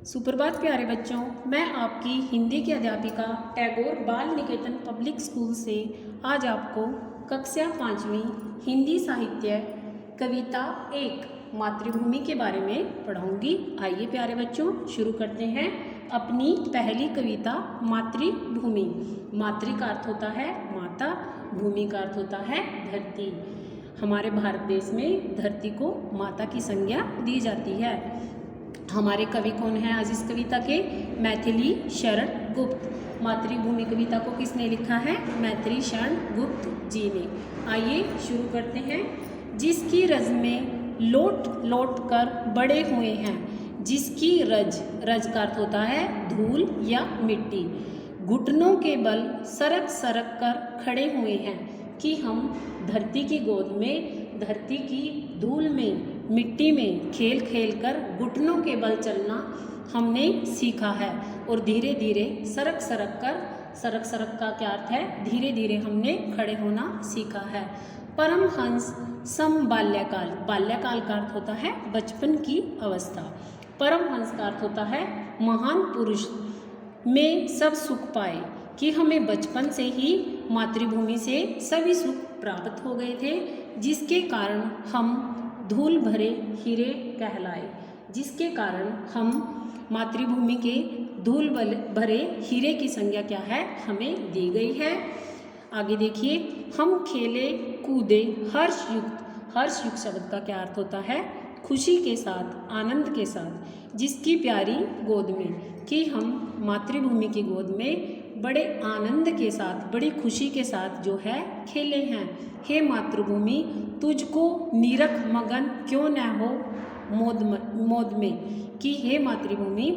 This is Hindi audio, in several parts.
सुप्रभात प्यारे बच्चों, मैं आपकी हिंदी की अध्यापिका टैगोर बाल निकेतन पब्लिक स्कूल से आज आपको कक्षा 5वीं हिंदी साहित्य कविता 1 मातृभूमि के बारे में पढ़ाऊंगी। आइए प्यारे बच्चों शुरू करते हैं अपनी पहली कविता मातृभूमि। मातृ का अर्थ होता है माता, भूमि का अर्थ होता है धरती। हमारे भारत देश में धरती को माता की संज्ञा दी जाती है। हमारे कवि कौन हैं आज इस कविता के? मैथिली शरण गुप्त। मातृभूमि कविता को किसने लिखा है? मैथिली शरण गुप्त जी ने। आइए शुरू करते हैं। जिसकी रज में लोट लोट कर बड़े हुए हैं, जिसकी रज, रज का अर्थ होता है धूल या मिट्टी, घुटनों के बल सरक सरक कर खड़े हुए हैं, कि हम धरती की गोद में, धरती की धूल में, मिट्टी में खेल खेल कर घुटनों के बल चलना हमने सीखा है और धीरे धीरे सरक सरक कर, सरक सरक का क्या अर्थ है? धीरे धीरे हमने खड़े होना सीखा है। परमहंस सम बाल्यकाल, बाल्यकाल का अर्थ होता है बचपन की अवस्था। परमहंस का अर्थ होता है महान पुरुष में सब सुख पाए, कि हमें बचपन से ही मातृभूमि से सभी सुख प्राप्त हो गए थे, जिसके कारण हम धूल भरे हीरे कहलाए, जिसके कारण हम मातृभूमि के धूल भरे हीरे की संज्ञा क्या है? हमें दी गई है। आगे देखिए, हम खेले कूदे हर्ष युक्त। हर्ष युक्त शब्द का क्या अर्थ होता है? खुशी के साथ, आनंद के साथ, जिसकी प्यारी गोद में, कि हम मातृभूमि की गोद में बड़े आनंद के साथ, बड़ी खुशी के साथ जो है खेले हैं। हे मातृभूमि, तुझको नीरख मगन क्यों न हो मोद में, कि हे मातृभूमि,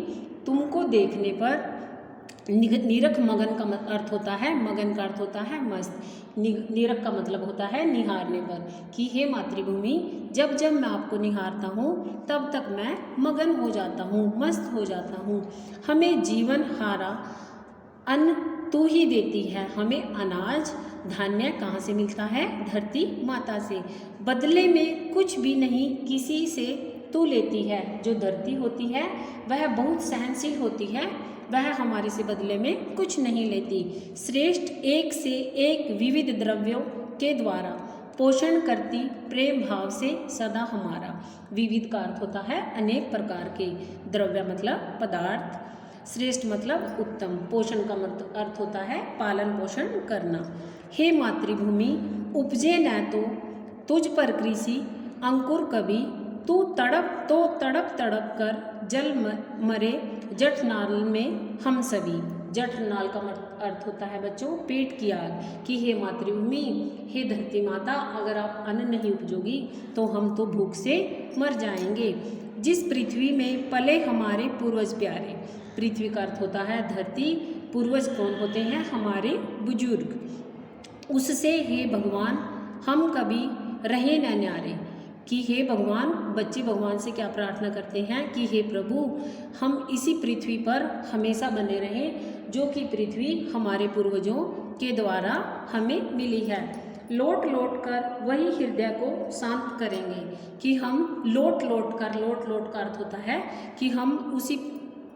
तुमको देखने पर, नीरख मगन का अर्थ होता है, मगन का अर्थ होता है मस्त, नीरख का मतलब होता है निहारने पर, कि हे मातृभूमि, जब जब मैं आपको निहारता हूँ तब तक मैं मगन हो जाता हूँ, मस्त हो जाता हूँ। हमें जीवन हारा अन्न तू ही देती है, हमें अनाज धान्य कहाँ से मिलता है? धरती माता से। बदले में कुछ भी नहीं किसी से तू लेती है। जो धरती होती है वह बहुत सहनशील होती है, वह हमारे से बदले में कुछ नहीं लेती। श्रेष्ठ एक से एक विविध द्रव्यों के द्वारा पोषण करती प्रेम भाव से सदा हमारा। विविध का अर्थ होता है अनेक प्रकार के, द्रव्य मतलब पदार्थ, श्रेष्ठ मतलब उत्तम, पोषण का अर्थ होता है पालन पोषण करना। हे मातृभूमि, उपजे न तो तुझ पर कृषि अंकुर कभी, तू तड़प तो तड़प तड़प कर जल मरे जठनाल में हम सभी। जठनाल का अर्थ होता है बच्चों पेट की आग, कि हे मातृभूमि, हे धरती माता, अगर आप अन्न नहीं उपजोगी तो हम तो भूख से मर जाएंगे। जिस पृथ्वी में पले हमारे पूर्वज प्यारे, पृथ्वी का अर्थ होता है धरती, पूर्वज कौन होते हैं? हमारे बुजुर्ग। उससे हे भगवान हम कभी रहे न न्यारे, कि हे भगवान, बच्चे भगवान से क्या प्रार्थना करते हैं? कि हे प्रभु, हम इसी पृथ्वी पर हमेशा बने रहें, जो कि पृथ्वी हमारे पूर्वजों के द्वारा हमें मिली है। लौट लौट कर वही हृदय को शांत करेंगे, कि हम लौट लौट कर, लौट लौट का अर्थ होता है कि हम उसी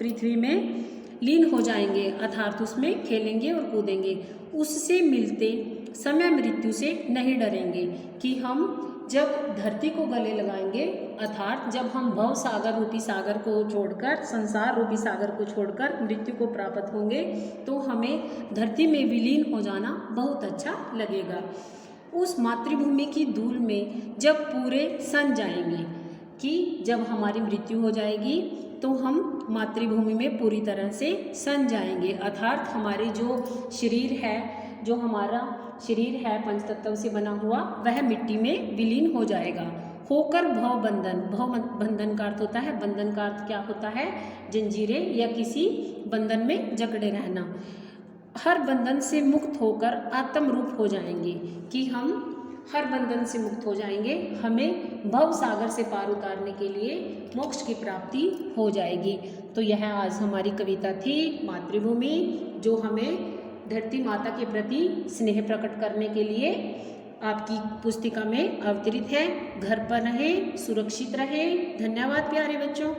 पृथ्वी में लीन हो जाएंगे, अर्थात उसमें खेलेंगे और कूदेंगे। उससे मिलते समय मृत्यु से नहीं डरेंगे, कि हम जब धरती को गले लगाएंगे, अर्थात जब हम भव सागर रूपी सागर को छोड़कर, संसार रूपी सागर को छोड़कर मृत्यु को प्राप्त होंगे, तो हमें धरती में विलीन हो जाना बहुत अच्छा लगेगा। उस मातृभूमि की धूल में जब पूरे सन जाएंगे, कि जब हमारी मृत्यु हो जाएगी तो हम मातृभूमि में पूरी तरह से सन जाएंगे, अर्थात हमारे जो शरीर है, जो हमारा शरीर है पंचतत्व से बना हुआ, वह मिट्टी में विलीन हो जाएगा। होकर भव बंधन, भव बंधन का अर्थ होता है, बंधन का अर्थ क्या होता है? जंजीरें या किसी बंधन में जकड़े रहना। हर बंधन से मुक्त होकर आत्म रूप हो जाएंगे, कि हम हर बंधन से मुक्त हो जाएंगे, हमें भव सागर से पार उतारने के लिए मोक्ष की प्राप्ति हो जाएगी। तो यह आज हमारी कविता थी मातृभूमि, जो हमें धरती माता के प्रति स्नेह प्रकट करने के लिए आपकी पुस्तिका में अवतरित है। घर पर रहें, सुरक्षित रहें। धन्यवाद प्यारे बच्चों।